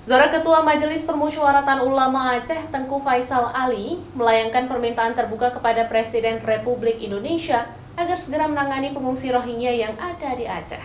Saudara Ketua Majelis Permusyawaratan Ulama Aceh, Tengku Faisal Ali, melayangkan permintaan terbuka kepada Presiden Republik Indonesia agar segera menangani pengungsi Rohingya yang ada di Aceh.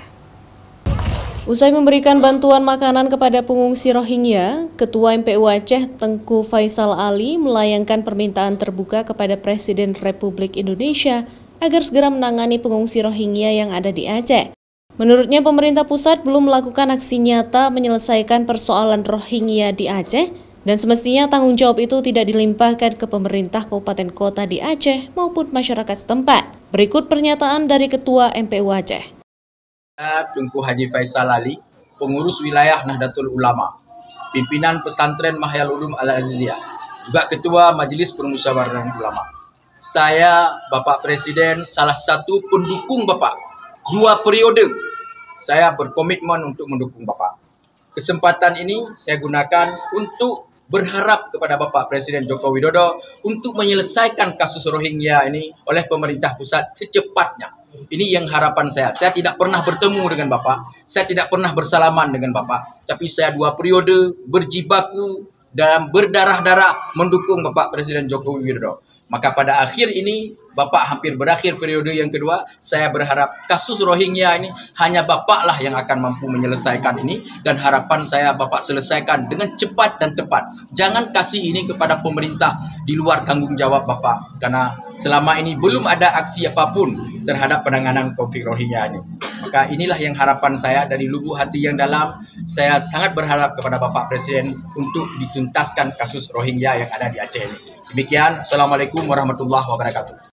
Usai memberikan bantuan makanan kepada pengungsi Rohingya, Ketua MPU Aceh, Tengku Faisal Ali, melayangkan permintaan terbuka kepada Presiden Republik Indonesia agar segera menangani pengungsi Rohingya yang ada di Aceh. Menurutnya, pemerintah pusat belum melakukan aksi nyata menyelesaikan persoalan Rohingya di Aceh, dan semestinya tanggung jawab itu tidak dilimpahkan ke pemerintah kabupaten kota di Aceh maupun masyarakat setempat. Berikut pernyataan dari Ketua MPU Aceh. Tengku Haji Faisal Ali, pengurus wilayah Nahdlatul Ulama, pimpinan pesantren Mahyal Ulum Al-Aziziyah, juga Ketua Majelis Permusyawaratan Ulama. Saya, Bapak Presiden, salah satu pendukung Bapak. 2 periode saya berkomitmen untuk mendukung Bapak. Kesempatan ini saya gunakan untuk berharap kepada Bapak Presiden Joko Widodo untuk menyelesaikan kasus Rohingya ini oleh pemerintah pusat secepatnya. Ini yang harapan saya. Saya tidak pernah bertemu dengan Bapak, saya tidak pernah bersalaman dengan Bapak, tapi saya 2 periode berjibaku dan berdarah-darah mendukung Bapak Presiden Joko Widodo. Maka pada akhir ini, Bapak hampir berakhir periode yang kedua, saya berharap kasus Rohingya ini hanya Bapaklah yang akan mampu menyelesaikan ini, dan harapan saya Bapak selesaikan dengan cepat dan tepat. Jangan kasih ini kepada pemerintah di luar tanggung jawab Bapak, karena selama ini belum ada aksi apapun terhadap penanganan konflik Rohingya ini. Maka inilah yang harapan saya dari lubuk hati yang dalam. Saya sangat berharap kepada Bapak Presiden untuk dituntaskan kasus Rohingya yang ada di Aceh ini. Demikian, Assalamualaikum warahmatullahi wabarakatuh.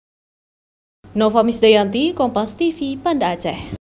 Nova Misdayanti, Kompas TV, Banda Aceh.